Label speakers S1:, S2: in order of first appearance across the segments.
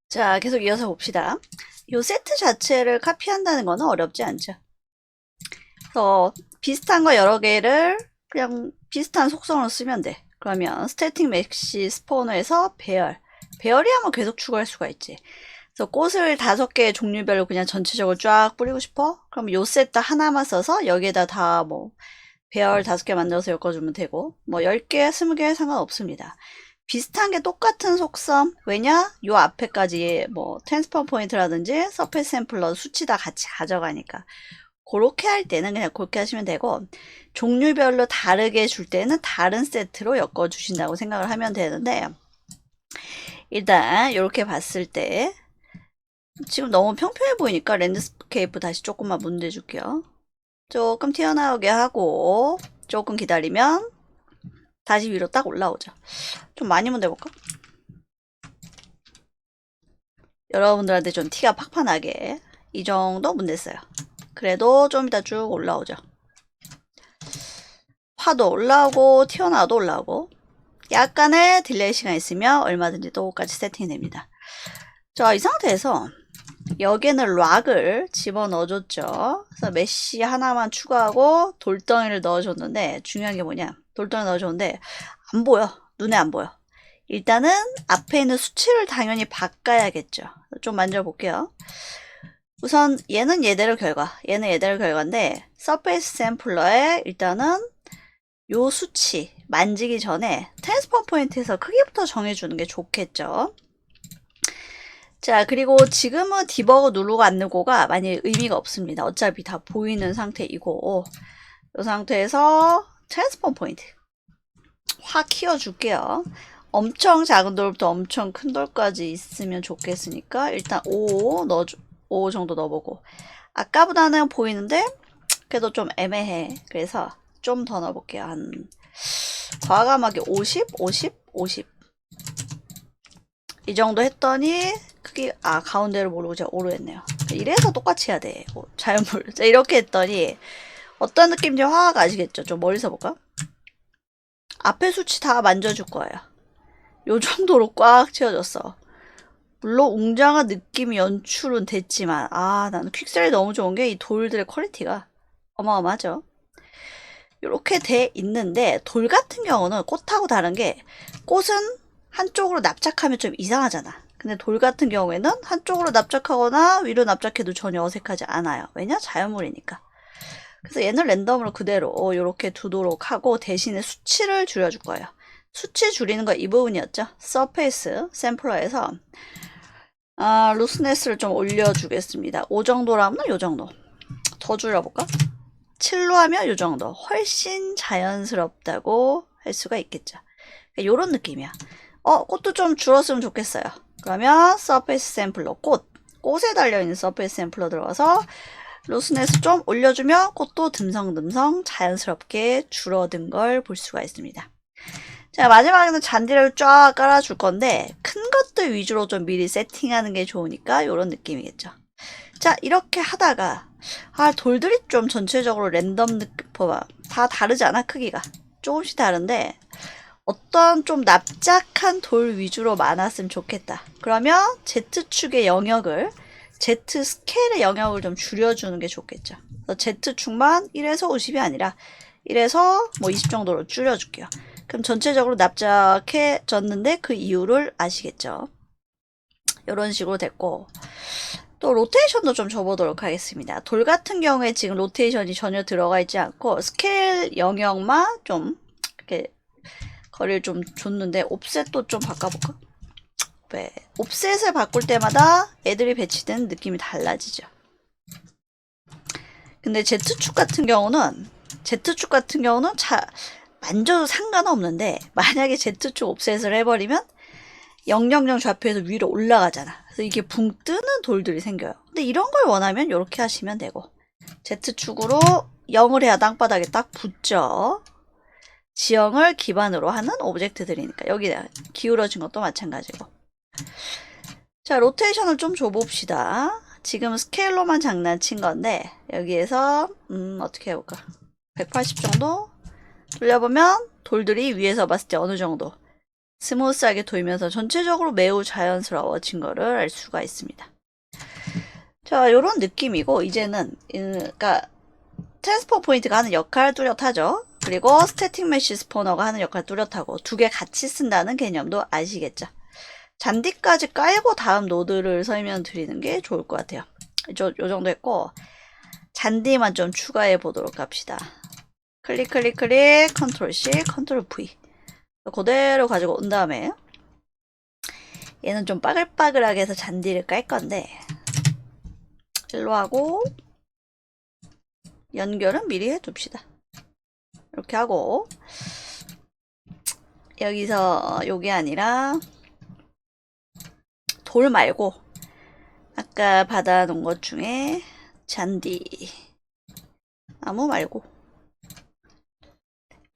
S1: 자, 계속 이어서 봅시다. 요 세트 자체를 카피한다는 거는 어렵지 않죠. 그래서 비슷한 거 여러 개를 그냥 비슷한 속성으로 쓰면 돼. 그러면 스태틱 메시 스포너에서 배열이하면 계속 추가할 수가 있지. 그래서 꽃을 5개의 종류별로 그냥 전체적으로 쫙 뿌리고 싶어? 그럼 요 세트 하나만 써서 여기에다 다 뭐 배열 5개 만들어서 엮어주면 되고, 뭐 10개, 20개 상관없습니다. 비슷한 게 똑같은 속성, 왜냐? 요 앞에까지 뭐 트랜스포머 포인트라든지 서페이스 샘플러 수치 다 같이 가져가니까. 그렇게 할 때는 그냥 그렇게 하시면 되고, 종류별로 다르게 줄 때는 다른 세트로 엮어 주신다고 생각을 하면 되는데, 일단 이렇게 봤을 때 지금 너무 평평해 보이니까 랜드스케이프 다시 조금만 문제 줄게요. 조금 튀어나오게 하고 조금 기다리면 다시 위로 딱 올라오죠. 좀 많이 문대볼까? 여러분들한테 좀 티가 팍팍 나게 이 정도 문댔어요. 그래도 좀 이따 쭉 올라오죠. 파도 올라오고 튀어나와도 올라오고 약간의 딜레이 시간 있으면 얼마든지 똑같이 세팅이 됩니다. 자, 이 상태에서 여기에는 락을 집어넣어줬죠. 그래서 메쉬 하나만 추가하고 돌덩이를 넣어줬는데 중요한 게 뭐냐? 돌덩이 넣어줬는데 안 보여. 눈에 안 보여. 일단은 앞에 있는 수치를 당연히 바꿔야겠죠. 좀 만져볼게요. 우선 얘는 얘대로 결과, 얘는 얘대로 결과인데 서페이스 샘플러에 일단은 요 수치 만지기 전에 트랜스포머 포인트에서 크기부터 정해주는 게 좋겠죠. 자, 그리고 지금은 디버그 누르고 안 누르고가 만약에 의미가 없습니다. 어차피 다 보이는 상태이고 이 상태에서 트랜스포머 포인트 확 키워줄게요. 엄청 작은 돌부터 엄청 큰 돌까지 있으면 좋겠으니까 일단 5 정도 넣어보고 아까보다는 보이는데 그래도 좀 애매해. 그래서 좀 더 넣어볼게요. 한 과감하게 50, 50, 50 이 정도 했더니 크기 가운데를 모르고 제가 오로 했네요. 이래서 똑같이 해야 돼. 자연물. 자, 이렇게 했더니 어떤 느낌인지 확 아시겠죠? 좀 멀리서 볼까? 앞에 수치 다 만져줄 거예요. 요 정도로 꽉 채워졌어. 물론 웅장한 느낌이 연출은 됐지만 나는 퀵셀이 너무 좋은 게 이 돌들의 퀄리티가 어마어마하죠. 이렇게 돼 있는데 돌 같은 경우는 꽃하고 다른 게 꽃은 한쪽으로 납작하면 좀 이상하잖아. 근데 돌 같은 경우에는 한쪽으로 납작하거나 위로 납작해도 전혀 어색하지 않아요. 왜냐? 자연물이니까. 그래서 얘는 랜덤으로 그대로 이렇게 두도록 하고 대신에 수치를 줄여줄 거예요. 수치 줄이는 거 이 부분이었죠. 서페이스 샘플러에서 루스네스를 좀 올려주겠습니다. 5 정도라면 요 정도. 더 줄여볼까? 7로 하면 요 정도. 훨씬 자연스럽다고 할 수가 있겠죠. 요런 느낌이야. 꽃도 좀 줄었으면 좋겠어요. 그러면 서페이스 샘플러 꽃에 달려있는 서페이스 샘플러 들어가서 루스네스 좀 올려주면 꽃도 듬성듬성 자연스럽게 줄어든 걸 볼 수가 있습니다. 자, 마지막에는 잔디를 쫙 깔아줄 건데 큰 것들 위주로 좀 미리 세팅하는 게 좋으니까 이런 느낌이겠죠. 자, 이렇게 하다가 돌들이 좀 전체적으로 랜덤 느낌 봐봐. 다 다르지 않아? 크기가 조금씩 다른데 어떤 좀 납작한 돌 위주로 많았으면 좋겠다. 그러면 Z축의 영역을 Z 스케일의 영역을 좀 줄여주는 게 좋겠죠. Z축만 1에서 50이 아니라 1에서 뭐 20 정도로 줄여줄게요. 그럼 전체적으로 납작해졌는데 그 이유를 아시겠죠? 이런 식으로 됐고 또 로테이션도 좀 줘보도록 하겠습니다. 돌 같은 경우에 지금 로테이션이 전혀 들어가 있지 않고 스케일 영역만 좀 이렇게 거리를 좀 줬는데 옵셋도 좀 바꿔볼까? 네. 옵셋을 바꿀 때마다 애들이 배치된 느낌이 달라지죠. 근데 Z축 같은 경우는 만져도 상관없는데 만약에 Z축 옵셋을 해버리면 000 좌표에서 위로 올라가잖아. 그래서 이게 붕 뜨는 돌들이 생겨요. 근데 이런 걸 원하면 이렇게 하시면 되고 Z축으로 0을 해야 땅바닥에 딱 붙죠. 지형을 기반으로 하는 오브젝트들이니까 여기 기울어진 것도 마찬가지고. 자, 로테이션을 좀 줘봅시다. 지금 스케일로만 장난친 건데 여기에서 어떻게 해볼까? 180 정도 돌려보면 돌들이 위에서 봤을 때 어느 정도 스무스하게 돌면서 전체적으로 매우 자연스러워진 거를 알 수가 있습니다. 자, 요런 느낌이고, 이제는, 그니까, 트랜스포 포인트가 하는 역할 뚜렷하죠? 그리고 스태틱 메쉬 스포너가 하는 역할 뚜렷하고, 두 개 같이 쓴다는 개념도 아시겠죠? 잔디까지 깔고 다음 노드를 설명드리는 게 좋을 것 같아요. 요 정도 했고, 잔디만 좀 추가해 보도록 합시다. 클릭, 컨트롤 C, 컨트롤 V. 그대로 가지고 온 다음에, 얘는 좀 빠글빠글하게 해서 잔디를 깔 건데, 일로 하고, 연결은 미리 해둡시다. 이렇게 하고, 여기서 요게 아니라, 돌 말고, 아까 받아놓은 것 중에, 잔디. 나무 말고.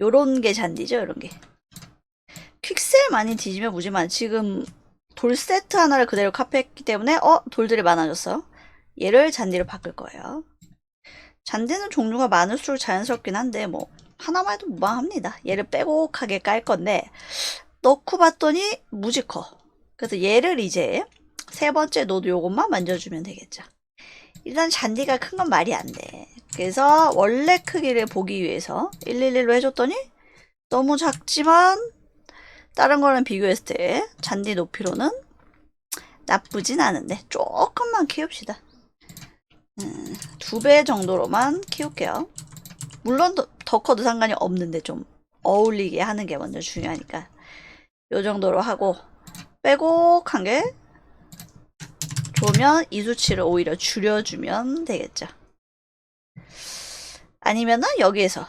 S1: 요런 게 잔디죠, 요런 게. 퀵셀 많이 뒤지면 무지만, 지금 돌 세트 하나를 그대로 카피했기 때문에, 돌들이 많아졌어. 얘를 잔디로 바꿀 거예요. 잔디는 종류가 많을수록 자연스럽긴 한데 뭐 하나만 해도 무방합니다. 얘를 빼곡하게 깔 건데 넣고 봤더니 무지 커. 그래서 얘를 이제 세 번째 노드 요것만 만져주면 되겠죠. 일단 잔디가 큰 건 말이 안 돼. 그래서 원래 크기를 보기 위해서 111로 해줬더니 너무 작지만 다른 거랑 비교했을 때 잔디 높이로는 나쁘진 않은데 조금만 키웁시다. 2배 정도로만 키울게요. 물론 더 커도 상관이 없는데 좀 어울리게 하는 게 먼저 중요하니까 요 정도로 하고 빼곡한 게 좋으면 이 수치를 오히려 줄여주면 되겠죠. 아니면은 여기에서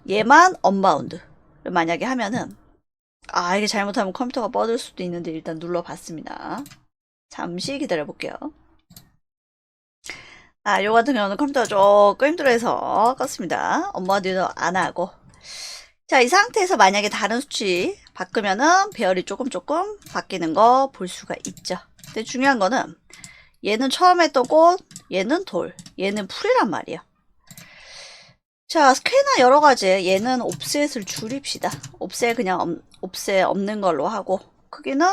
S1: 얘만 언바운드를 만약에 하면은 이게 잘못하면 컴퓨터가 뻗을 수도 있는데 일단 눌러봤습니다. 잠시 기다려 볼게요. 요 같은 경우는 컴퓨터가 조금 힘들어해서 껐습니다. 언바운드도 안 하고. 자, 이 상태에서 만약에 다른 수치 바꾸면은 배열이 조금 바뀌는 거 볼 수가 있죠. 근데 중요한 거는 얘는 처음에 했던 꽃, 얘는 돌, 얘는 풀이란 말이에요. 자, 스퀘어나 여러 가지 얘는 옵셋을 줄입시다. 옵셋 그냥 옵셋 없는 걸로 하고 크기는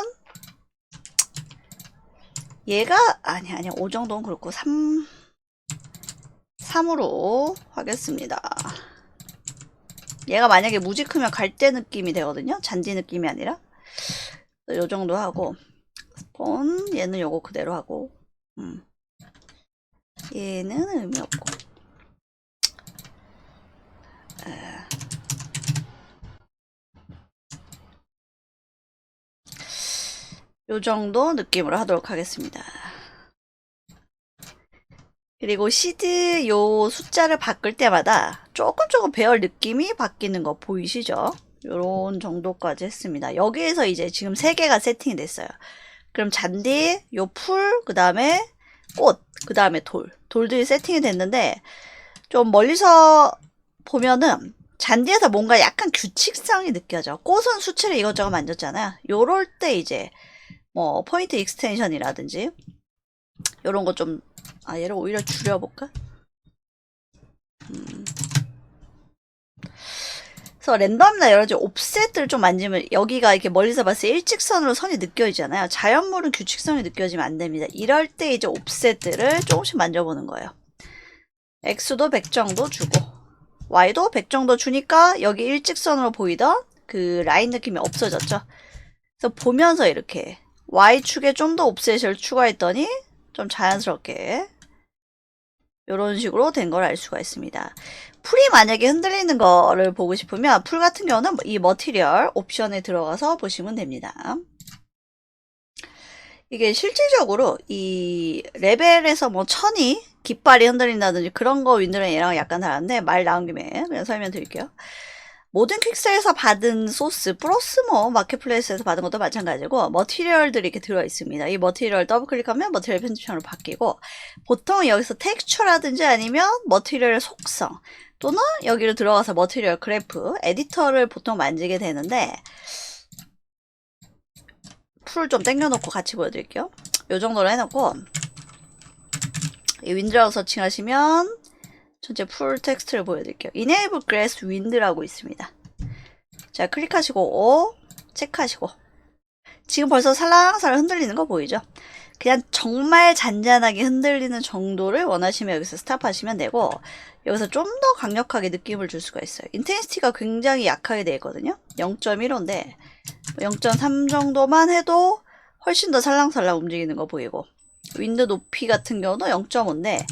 S1: 얘가 아니야 5 정도는 그렇고 3으로 하겠습니다. 얘가 만약에 무지 크면 갈대 느낌이 되거든요. 잔디 느낌이 아니라 요 정도 하고 스폰 얘는 요거 그대로 하고 얘는 의미 없고 요 정도 느낌으로 하도록 하겠습니다. 그리고 시드 요 숫자를 바꿀 때마다 조금 배열 느낌이 바뀌는 거 보이시죠? 요런 정도까지 했습니다. 여기에서 이제 지금 3개가 세팅이 됐어요. 그럼 잔디, 요 풀, 그 다음에 꽃, 그 다음에 돌들이 세팅이 됐는데 좀 멀리서 보면은 잔디에서 뭔가 약간 규칙성이 느껴져. 꽃은 수치를 이것저것 만졌잖아요. 요럴 때 이제 뭐 포인트 익스텐션이라든지 요런 거 좀 얘를 오히려 줄여볼까? 그래서 랜덤이나 여러 가지 옵셋들을 좀 만지면 여기가 이렇게 멀리서 봤을 때 일직선으로 선이 느껴지잖아요. 자연물은 규칙성이 느껴지면 안 됩니다. 이럴 때 이제 옵셋들을 조금씩 만져보는 거예요. X도 100 정도 주고 Y도 100 정도 주니까 여기 일직선으로 보이던 그 라인 느낌이 없어졌죠. 그래서 보면서 이렇게 Y축에 좀 더 옵셋을 추가했더니 좀 자연스럽게 이런 식으로 된 걸 알 수가 있습니다. 풀이 만약에 흔들리는 거를 보고 싶으면 풀 같은 경우는 이 머티리얼 옵션에 들어가서 보시면 됩니다. 이게 실질적으로 이 레벨에서 뭐 천이 깃발이 흔들린다든지 그런 거 윈드는 얘랑 약간 다른데 말 나온 김에 그냥 설명드릴게요. 모든 퀵셀에서 받은 소스 플러스 뭐 마켓플레이스에서 받은 것도 마찬가지고 머티리얼들이 이렇게 들어있습니다. 이 머티리얼 더블 클릭하면 머티리얼 편집창으로 바뀌고 보통 여기서 텍스처라든지 아니면 머티리얼 속성 또는 여기로 들어가서 머티리얼 그래프 에디터를 보통 만지게 되는데 풀 좀 당겨놓고 같이 보여드릴게요. 이 정도로 해놓고 이 윈드라고 서칭하시면 전체 풀 텍스트를 보여드릴게요. Enable Grass Wind라고 있습니다. 자, 클릭하시고 체크하시고 지금 벌써 살랑살랑 흔들리는 거 보이죠? 그냥 정말 잔잔하게 흔들리는 정도를 원하시면 여기서 스탑하시면 되고, 여기서 좀 더 강력하게 느낌을 줄 수가 있어요. 인텐시티가 굉장히 약하게 되어 있거든요. 0.15인데 0.3 정도만 해도 훨씬 더 살랑살랑 움직이는 거 보이고, 윈드 높이 같은 경우도 0.5인데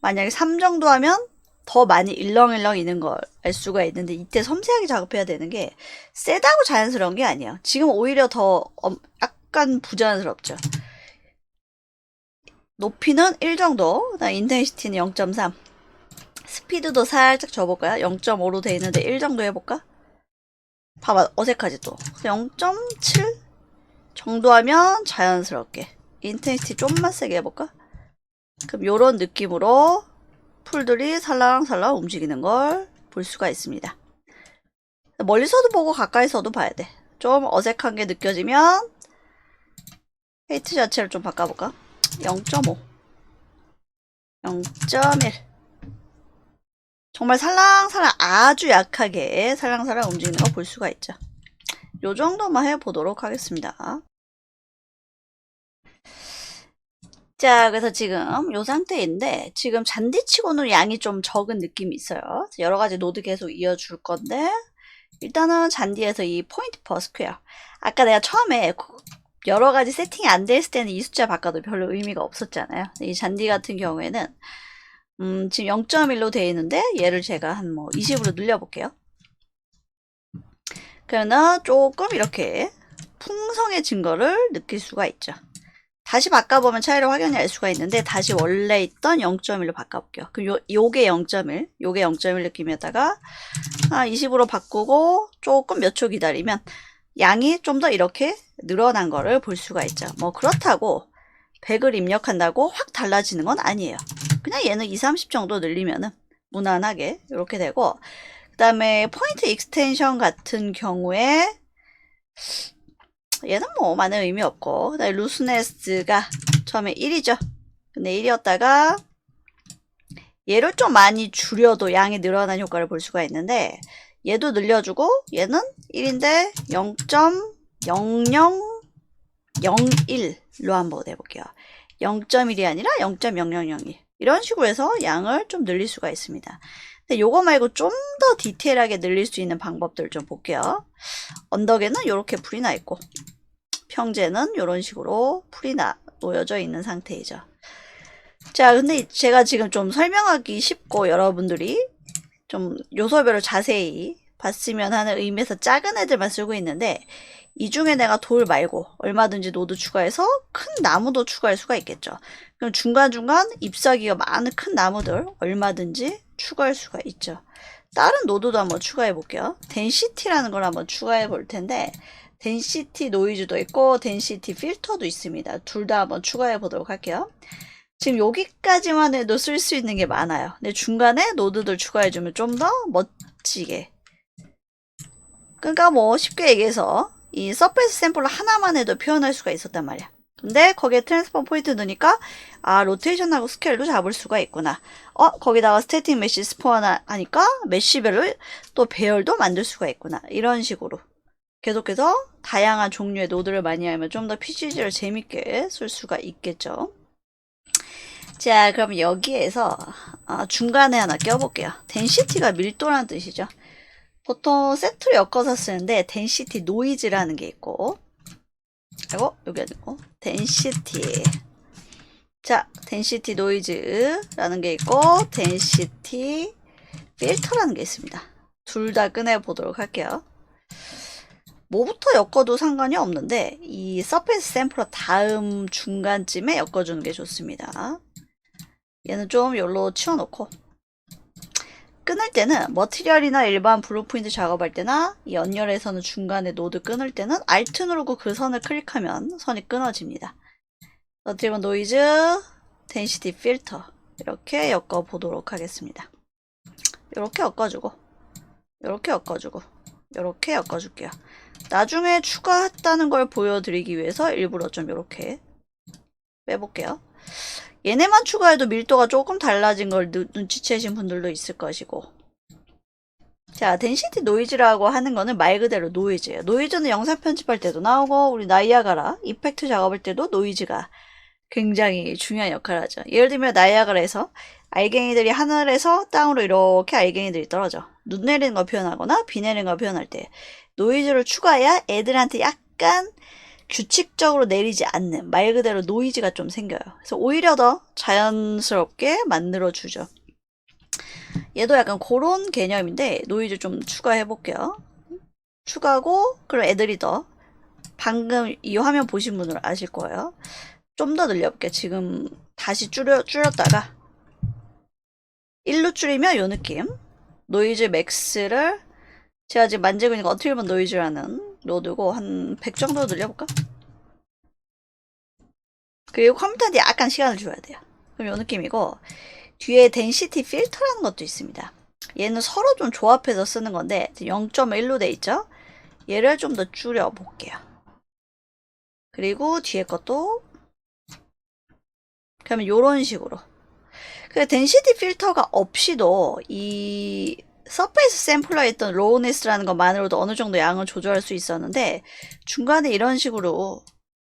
S1: 만약에 3 정도 하면 더 많이 일렁일렁 있는 걸 알 수가 있는데, 이때 섬세하게 작업해야 되는 게 세다고 자연스러운 게 아니에요. 지금 오히려 더 약간 부자연스럽죠. 높이는 1 정도, 인텐시티는 0.3, 스피드도 살짝 줘볼까요? 0.5로 돼 있는데 1 정도 해볼까? 봐봐, 어색하지 또. 0.7 정도 하면 자연스럽게. 인텐시티 좀만 세게 해볼까? 그럼 요런 느낌으로 풀들이 살랑살랑 움직이는 걸 볼 수가 있습니다. 멀리서도 보고 가까이서도 봐야 돼. 좀 어색한 게 느껴지면 헤이트 자체를 좀 바꿔볼까? 0.5, 0.1. 정말 살랑살랑 아주 약하게 살랑살랑 움직이는 거 볼 수가 있죠. 요 정도만 해보도록 하겠습니다. 자, 그래서 지금 요 상태인데, 지금 잔디치고는 양이 좀 적은 느낌이 있어요. 여러 가지 노드 계속 이어줄 건데, 일단은 잔디에서 이 포인트 퍼 스퀘어. 아까 내가 처음에 여러 가지 세팅이 안 됐을 때는 이 숫자 바꿔도 별로 의미가 없었잖아요. 이 잔디 같은 경우에는 지금 0.1로 되어 있는데 얘를 제가 한 뭐 20으로 늘려볼게요. 그러면 조금 이렇게 풍성해진 거를 느낄 수가 있죠. 다시 바꿔보면 차이를 확연히 알 수가 있는데, 다시 원래 있던 0.1로 바꿔볼게요. 그럼 요게 0.1, 요게 0.1 느낌이었다가 20으로 바꾸고 조금 몇 초 기다리면 양이 좀 더 이렇게 늘어난 거를 볼 수가 있죠. 뭐 그렇다고 100을 입력한다고 확 달라지는 건 아니에요. 그냥 얘는 2, 30 정도 늘리면은 무난하게 이렇게 되고, 그 다음에 포인트 익스텐션 같은 경우에 얘는 뭐 많은 의미 없고, 그다음에 루스네스가 처음에 1이죠. 근데 1이었다가 얘를 좀 많이 줄여도 양이 늘어난 효과를 볼 수가 있는데, 얘도 늘려주고 얘는 1인데 0.0001로 한번 해볼게요. 0.1이 아니라 0.0001 이런 식으로 해서 양을 좀 늘릴 수가 있습니다. 근데 요거 말고 좀 더 디테일하게 늘릴 수 있는 방법들 좀 볼게요. 언덕에는 이렇게 풀이 나 있고, 평지에는 이런 식으로 풀이 놓여져 있는 상태이죠. 자, 근데 제가 지금 좀 설명하기 쉽고 여러분들이 좀 요소별로 자세히 봤으면 하는 의미에서 작은 애들만 쓰고 있는데, 이 중에 내가 돌 말고 얼마든지 노드 추가해서 큰 나무도 추가할 수가 있겠죠. 그럼 중간중간 잎사귀가 많은 큰 나무들 얼마든지 추가할 수가 있죠. 다른 노드도 한번 추가해 볼게요. 덴시티라는 걸 한번 추가해 볼 텐데, 덴시티 노이즈도 있고 덴시티 필터도 있습니다. 둘 다 한번 추가해 보도록 할게요. 지금 여기까지만 해도 쓸 수 있는 게 많아요. 근데 중간에 노드들 추가해 주면 좀 더 멋지게, 그러니까 뭐 쉽게 얘기해서 이 서페이스 샘플러 하나만 해도 표현할 수가 있었단 말이야. 근데 거기에 트랜스폼 포인트 넣으니까 로테이션하고 스케일도 잡을 수가 있구나. 거기다가 스태틱 메쉬 스포어 하니까 메쉬별로 또 배열도 만들 수가 있구나. 이런 식으로 계속해서 다양한 종류의 노드를 많이 하면 좀 더 PCG를 재밌게 쓸 수가 있겠죠. 자, 그럼 여기에서 중간에 하나 껴볼게요. 덴시티가 밀도라는 뜻이죠. 보통 세트로 엮어서 쓰는데 덴시티 노이즈라는 게 있고, 여기 아니고 덴시티, 자, 덴시티 노이즈라는 게 있고 덴시티 필터라는 게 있습니다. 둘 다 꺼내 보도록 할게요. 뭐부터 엮어도 상관이 없는데 이 서페이스 샘플러 다음 중간쯤에 엮어주는 게 좋습니다. 얘는 좀 여기로 치워놓고, 끊을 때는 머티리얼이나 일반 블루프린트 작업할 때나 이 연열에서는 중간에 노드 끊을 때는 Alt 누르고 그 선을 클릭하면 선이 끊어집니다. 드리븐 노이즈, 덴시티 필터 이렇게 엮어 보도록 하겠습니다. 이렇게 엮어주고, 이렇게 엮어주고, 이렇게 엮어줄게요. 나중에 추가했다는 걸 보여드리기 위해서 일부러 좀 이렇게 빼볼게요. 얘네만 추가해도 밀도가 조금 달라진 걸 눈치채신 분들도 있을 것이고, 자, 덴시티 노이즈라고 하는 거는 말 그대로 노이즈예요. 노이즈는 영상 편집할 때도 나오고 우리 나이아가라 이펙트 작업할 때도 노이즈가 굉장히 중요한 역할을 하죠. 예를 들면 나이아가라에서 알갱이들이 하늘에서 땅으로 이렇게 알갱이들이 떨어져. 눈 내리는 거 표현하거나 비 내리는 거 표현할 때 노이즈를 추가해야 애들한테 약간 규칙적으로 내리지 않는 말 그대로 노이즈가 좀 생겨요. 그래서 오히려 더 자연스럽게 만들어주죠. 얘도 약간 그런 개념인데 노이즈 좀 추가해 볼게요. 추가하고 그럼 애들이 더 방금 이 화면 보신 분들은 아실 거예요. 좀 더 늘려볼게요. 지금 다시 줄였다가 1로 줄이면 요 느낌. 노이즈 맥스를 제가 지금 만지고 있는 거 어떻게 보면 노이즈라는 노드고 한 100 정도 늘려볼까? 그리고 컴퓨터한테 약간 시간을 줘야 돼요. 그럼 요 느낌이고 뒤에 덴시티 필터라는 것도 있습니다. 얘는 서로 좀 조합해서 쓰는 건데 0.1로 돼 있죠? 얘를 좀 더 줄여 볼게요. 그리고 뒤에 것도 그러면 요런 식으로. 그 덴시티 필터가 없이도 이 서페이스 샘플러에 있던 로우네스라는 것만으로도 어느 정도 양을 조절할 수 있었는데 중간에 이런 식으로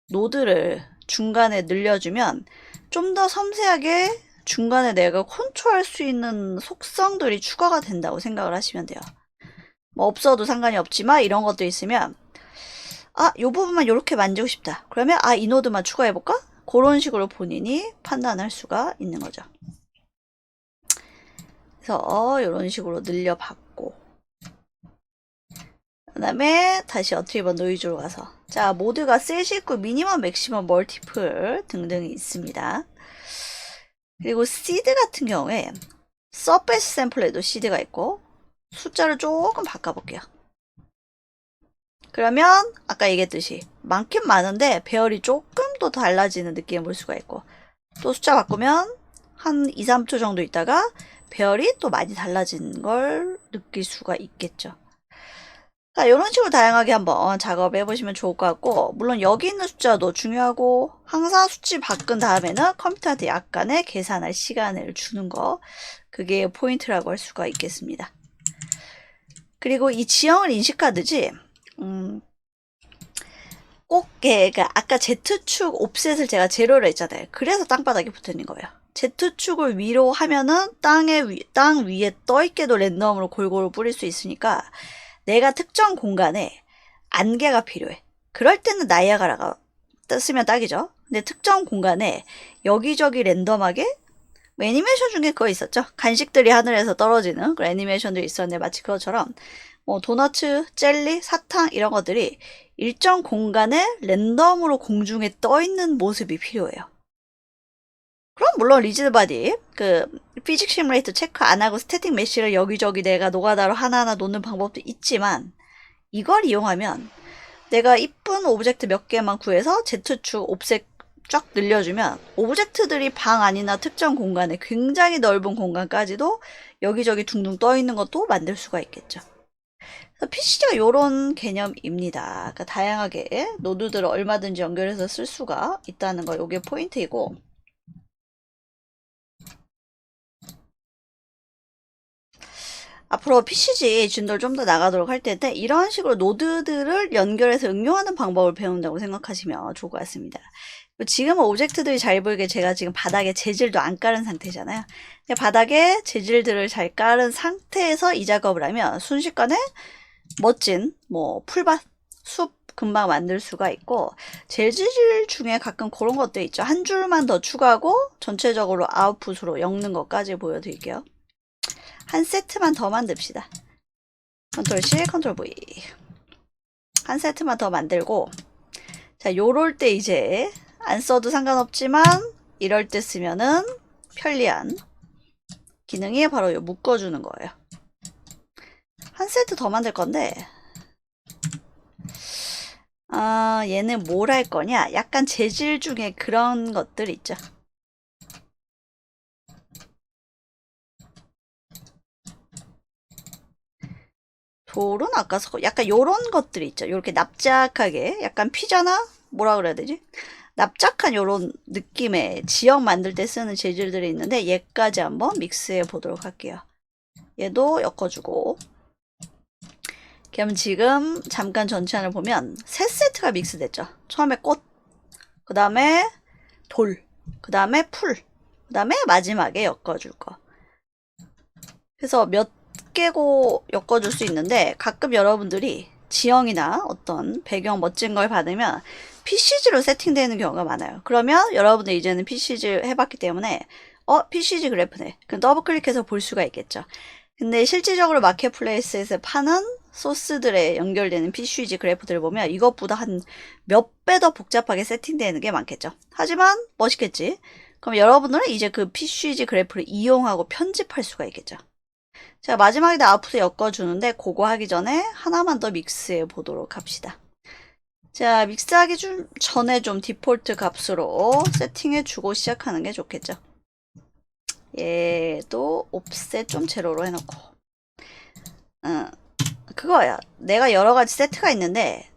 S1: 노드를 중간에 늘려주면 좀 더 섬세하게 중간에 내가 컨트롤할 수 있는 속성들이 추가가 된다고 생각을 하시면 돼요. 뭐 없어도 상관이 없지만 이런 것도 있으면 아, 요 부분만 이렇게 만지고 싶다. 그러면 아, 이 노드만 추가해볼까? 그런 식으로 본인이 판단할 수가 있는 거죠. 그래서 이런 식으로 늘려봤고 그 다음에 다시 어트리버 노이즈로 가서 자 모드가 셀19 미니멈 맥시멈 멀티플 등등이 있습니다. 그리고 시드 같은 경우에 서페이스 샘플에도 시드가 있고 숫자를 조금 바꿔볼게요. 그러면 아까 얘기했듯이 많긴 많은데 배열이 조금 더 달라지는 느낌을 볼 수가 있고 또 숫자 바꾸면 한 2, 3초 정도 있다가 배열이 또 많이 달라진 걸 느낄 수가 있겠죠. 자, 이런 식으로 다양하게 한번 작업해 보시면 좋을 것 같고 물론 여기 있는 숫자도 중요하고 항상 수치 바꾼 다음에는 컴퓨터한테 약간의 계산할 시간을 주는 거 그게 포인트라고 할 수가 있겠습니다. 그리고 이 지형을 인식하듯이 꼭 그러니까 아까 Z축 옵셋을 제가 제로로 했잖아요. 그래서 땅바닥에 붙어 있는 거예요. Z축을 위로 하면은 땅 위에 떠있게도 랜덤으로 골고루 뿌릴 수 있으니까 내가 특정 공간에 안개가 필요해. 그럴 때는 나이아가라가 쓰면 딱이죠. 근데 특정 공간에 여기저기 랜덤하게 애니메이션 중에 그거 있었죠. 간식들이 하늘에서 떨어지는 그런 애니메이션들이 있었는데 마치 그것처럼 뭐 도너츠, 젤리, 사탕 이런 것들이 일정 공간에 랜덤으로 공중에 떠있는 모습이 필요해요. 그럼 물론 리지드 바디 그 피직 시뮬레이터 체크 안 하고 스태틱 메쉬를 여기저기 내가 노가다로 하나하나 놓는 방법도 있지만 이걸 이용하면 내가 이쁜 오브젝트 몇 개만 구해서 Z축 옵셋 쫙 늘려주면 오브젝트들이 방 안이나 특정 공간에 굉장히 넓은 공간까지도 여기저기 둥둥 떠 있는 것도 만들 수가 있겠죠. 그래서 PC가 이런 개념입니다. 그러니까 다양하게 노드들을 얼마든지 연결해서 쓸 수가 있다는 거 이게 포인트이고 앞으로 PCG 진도를 좀 더 나가도록 할 텐데 이런 식으로 노드들을 연결해서 응용하는 방법을 배운다고 생각하시면 좋을 것 같습니다. 지금은 오브젝트들이 잘 보이게 제가 지금 바닥에 재질도 안 깔은 상태잖아요. 바닥에 재질들을 잘 깔은 상태에서 이 작업을 하면 순식간에 멋진 뭐 풀밭, 숲 금방 만들 수가 있고 재질 중에 가끔 그런 것도 있죠. 한 줄만 더 추가하고 전체적으로 아웃풋으로 엮는 것까지 보여드릴게요. 한 세트만 더 만듭시다. 컨트롤 C, 컨트롤 V. 한 세트만 더 만들고 자, 요럴 때 이제 안 써도 상관없지만 이럴 때 쓰면은 편리한 기능이 바로 요 묶어주는 거예요. 한 세트 더 만들 건데 얘는 뭘 할 거냐? 약간 재질 중에 그런 것들 있죠. 돌은 아까 약간 요런 것들이 있죠. 요렇게 납작하게 약간 피자나 뭐라 그래야 되지? 납작한 요런 느낌의 지역 만들 때 쓰는 재질들이 있는데 얘까지 한번 믹스해 보도록 할게요. 얘도 엮어주고 그럼 지금 잠깐 전체안을 보면 세 세트가 믹스됐죠. 처음에 꽃, 그 다음에 돌, 그 다음에 풀, 그 다음에 마지막에 엮어줄 거. 그래서 몇 개고 엮어줄 수 있는데 가끔 여러분들이 지형이나 어떤 배경 멋진 걸 받으면 PCG로 세팅되는 경우가 많아요. 그러면 여러분들 이제는 PCG 해봤기 때문에 PCG 그래프네. 그럼 더블 클릭해서 볼 수가 있겠죠. 근데 실질적으로 마켓플레이스에서 파는 소스들에 연결되는 PCG 그래프들을 보면 이것보다 한 몇 배 더 복잡하게 세팅되는 게 많겠죠. 하지만 멋있겠지. 그럼 여러분들은 이제 그 PCG 그래프를 이용하고 편집할 수가 있겠죠. 자, 마지막에다 아웃풋에 엮어주는데 그거 하기 전에 하나만 더 믹스해 보도록 합시다. 자, 믹스하기 전에 좀 디폴트 값으로 세팅해 주고 시작하는 게 좋겠죠. 얘도 옵셋 좀 제로로 해놓고 그거야. 내가 여러 가지 세트가 있는데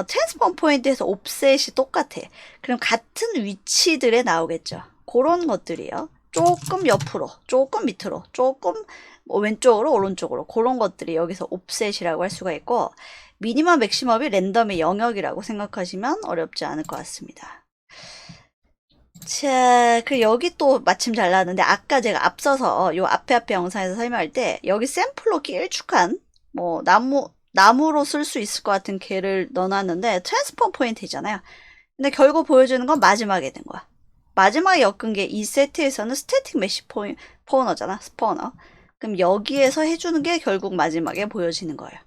S1: 트랜스폼 포인트에서 옵셋이 똑같아. 그럼 같은 위치들에 나오겠죠. 그런 것들이요. 조금 옆으로, 조금 밑으로, 조금 왼쪽으로, 오른쪽으로 그런 것들이 여기서 옵셋이라고 할 수가 있고 미니멈, 맥시멈이 랜덤의 영역이라고 생각하시면 어렵지 않을 것 같습니다. 자, 여기 또 마침 잘 나왔는데 아까 제가 앞서서 요 앞에 영상에서 설명할 때 여기 샘플로 길쭉한 뭐 나무로 쓸 수 있을 것 같은 개를 넣어놨는데 트랜스폼 포인트잖아요. 근데 결국 보여주는 건 마지막에 된 거야. 마지막에 엮은 게 이 세트에서는 스태틱 메시 스포너잖아. 스포너. 그럼 여기에서 해주는 게 결국 마지막에 보여지는 거예요.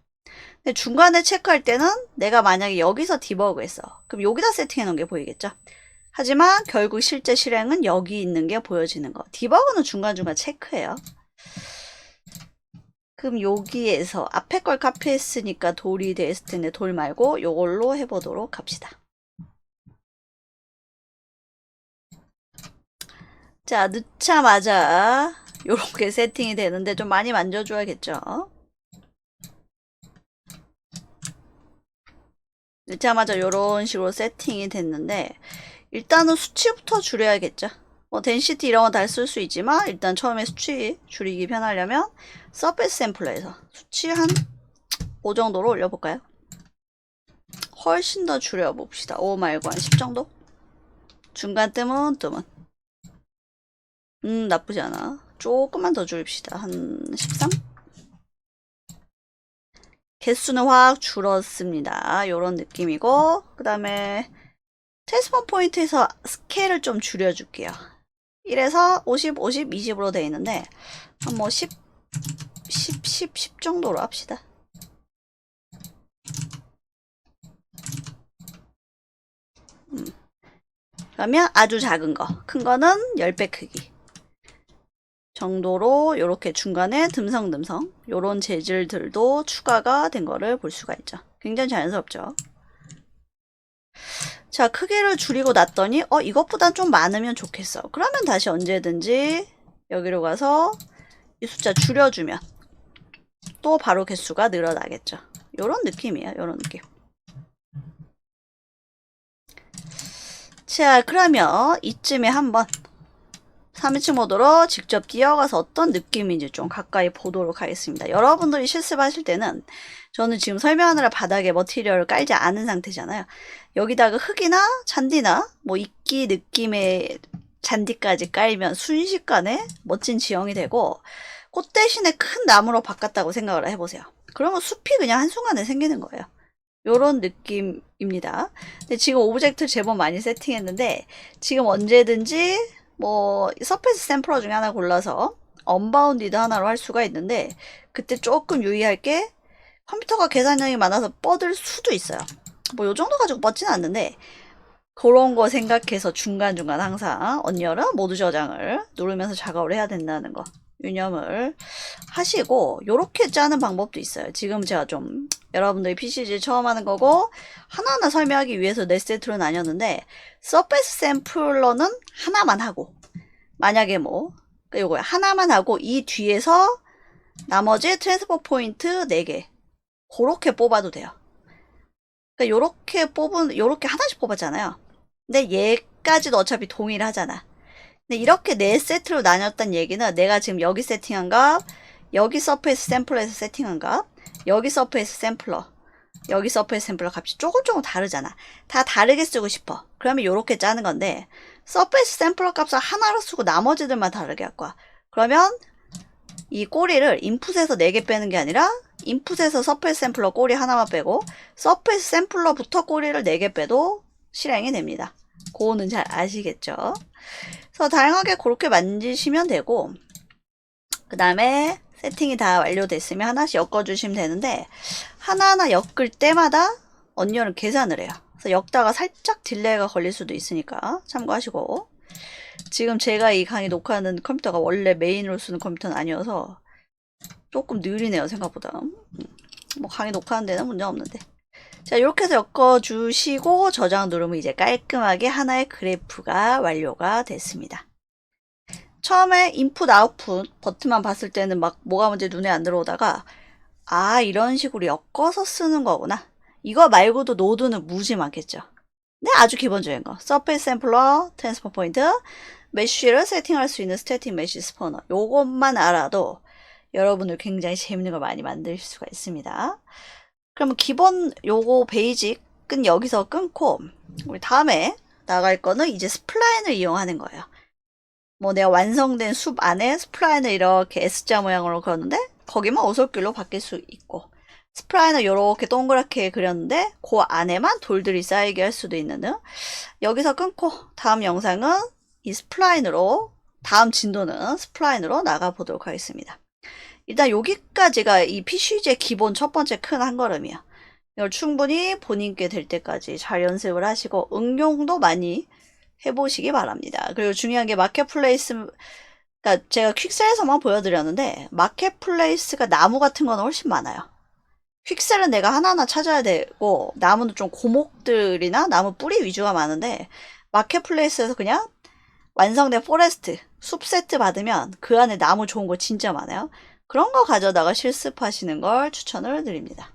S1: 근데 중간에 체크할 때는 내가 만약에 여기서 디버그 했어. 그럼 여기다 세팅해 놓은 게 보이겠죠? 하지만 결국 실제 실행은 여기 있는 게 보여지는 거. 디버그는 중간중간 체크해요. 그럼 여기에서 앞에 걸 카피했으니까 돌이 됐을 텐데 돌 말고 요걸로 해보도록 합시다. 자, 넣자마자 요렇게 세팅이 되는데 좀 많이 만져줘야겠죠? 넣자마자 요런 식으로 세팅이 됐는데 일단은 수치부터 줄여야겠죠. 뭐 덴시티 이런 거 다 쓸 수 있지만 일단 처음에 수치 줄이기 편하려면 서페이스 샘플러에서 수치 한 5 정도로 올려볼까요? 훨씬 더 줄여봅시다. 5 말고 한 10 정도? 중간 뜸은 나쁘지 않아. 조금만 더 줄입시다. 한 13? 개수는 확 줄었습니다. 요런 느낌이고 그 다음에 트랜스폼 포인트에서 스케일을 좀 줄여줄게요. 1에서 50, 50, 20으로 되어 있는데 한 뭐 10 정도로 합시다. 그러면 아주 작은 거, 큰 거는 10배 크기 정도로 이렇게 중간에 듬성듬성 요런 재질들도 추가가 된 거를 볼 수가 있죠. 굉장히 자연스럽죠. 자, 크기를 줄이고 났더니 이것보단 좀 많으면 좋겠어. 그러면 다시 언제든지 여기로 가서 이 숫자 줄여주면 또 바로 개수가 늘어나겠죠. 요런 느낌이에요. 요런 느낌. 자, 그러면 이쯤에 한번 3인칭 모드로 직접 뛰어가서 어떤 느낌인지 좀 가까이 보도록 하겠습니다. 여러분들이 실습하실 때는 저는 지금 설명하느라 바닥에 머티리얼을 깔지 않은 상태잖아요. 여기다가 흙이나 잔디나 뭐 이끼 느낌의 잔디까지 깔면 순식간에 멋진 지형이 되고 꽃 대신에 큰 나무로 바꿨다고 생각을 해보세요. 그러면 숲이 그냥 한순간에 생기는 거예요. 요런 느낌입니다. 근데 지금 오브젝트 제법 많이 세팅했는데 지금 언제든지 뭐 서페이스 샘플러 중에 하나 골라서 언바운디드 하나로 할 수가 있는데 그때 조금 유의할 게 컴퓨터가 계산량이 많아서 뻗을 수도 있어요. 뭐 요 정도 가지고 뻗지는 않는데 그런 거 생각해서 중간중간 항상 언열은 모두 저장을 누르면서 작업을 해야 된다는 거 유념을 하시고 요렇게 짜는 방법도 있어요. 지금 제가 좀 여러분들이 PCG 처음 하는 거고 하나하나 설명하기 위해서 4세트로 나뉘었는데 서페이스 샘플러는 하나만 하고 만약에 뭐 요거야 하나만 하고 이 뒤에서 나머지 트랜스포 포인트 4개 그렇게 뽑아도 돼요. 그러니까 요렇게 하나씩 뽑았잖아요. 근데 얘까지도 어차피 동일하잖아. 근데 이렇게 4세트로 나뉘었다는 얘기는 내가 지금 여기 세팅한 값, 여기 서페이스 샘플에서 세팅한 값, 여기 서페이스 샘플러, 여기 서페이스 샘플러 값이 조금 다르잖아. 다 다르게 쓰고 싶어. 그러면 이렇게 짜는 건데 서페이스 샘플러 값을 하나로 쓰고 나머지들만 다르게 할 거야. 그러면 이 꼬리를 인풋에서 4개 빼는 게 아니라 인풋에서 서페이스 샘플러 꼬리 하나만 빼고 서페이스 샘플러부터 꼬리를 4개 빼도 실행이 됩니다. 그거는 잘 아시겠죠? 그래서 다양하게 그렇게 만지시면 되고, 그 다음에 세팅이 다 완료됐으면 하나씩 엮어주시면 되는데, 하나하나 엮을 때마다 언니어는 계산을 해요. 그래서 엮다가 살짝 딜레이가 걸릴 수도 있으니까 참고하시고, 지금 제가 이 강의 녹화하는 컴퓨터가 원래 메인으로 쓰는 컴퓨터는 아니어서 조금 느리네요, 생각보다. 뭐 강의 녹화하는 데는 문제 없는데. 자, 이렇게 해서 엮어주시고 저장 누르면 이제 깔끔하게 하나의 그래프가 완료가 됐습니다. 처음에 인풋 아웃풋 버튼만 봤을 때는 막 뭐가 문제 눈에 안 들어오다가 아, 이런 식으로 엮어서 쓰는 거구나. 이거 말고도 노드는 무지 많겠죠. 네, 아주 기본적인 거. 서페이스 샘플러, 트랜스퍼 포인트, 메쉬를 세팅할 수 있는 스태틱 메쉬 스포너. 요것만 알아도 여러분들 굉장히 재밌는 걸 많이 만드실 수가 있습니다. 그러면 기본 요거 베이직은 여기서 끊고 우리 다음에 나갈 거는 이제 스플라인을 이용하는 거예요. 뭐 내가 완성된 숲 안에 스플라인을 이렇게 S자 모양으로 그렸는데 거기만 오솔길로 바뀔 수 있고 스플라인을 이렇게 동그랗게 그렸는데 그 안에만 돌들이 쌓이게 할 수도 있는 등 여기서 끊고 다음 영상은 이 스플라인으로 다음 진도는 스플라인으로 나가보도록 하겠습니다. 일단 여기까지가 이 PCG의 기본 첫 번째 큰 한 걸음이야. 이걸 충분히 본인께 될 때까지 잘 연습을 하시고 응용도 많이 해보시기 바랍니다. 그리고 중요한 게 마켓플레이스, 그러니까 제가 퀵셀에서만 보여드렸는데 마켓플레이스가 나무 같은 거는 훨씬 많아요. 퀵셀은 내가 하나하나 찾아야 되고 나무는 좀 고목들이나 나무 뿌리 위주가 많은데 마켓플레이스에서 그냥 완성된 포레스트, 숲 세트 받으면 그 안에 나무 좋은 거 진짜 많아요. 그런 거 가져다가 실습하시는 걸 추천을 드립니다.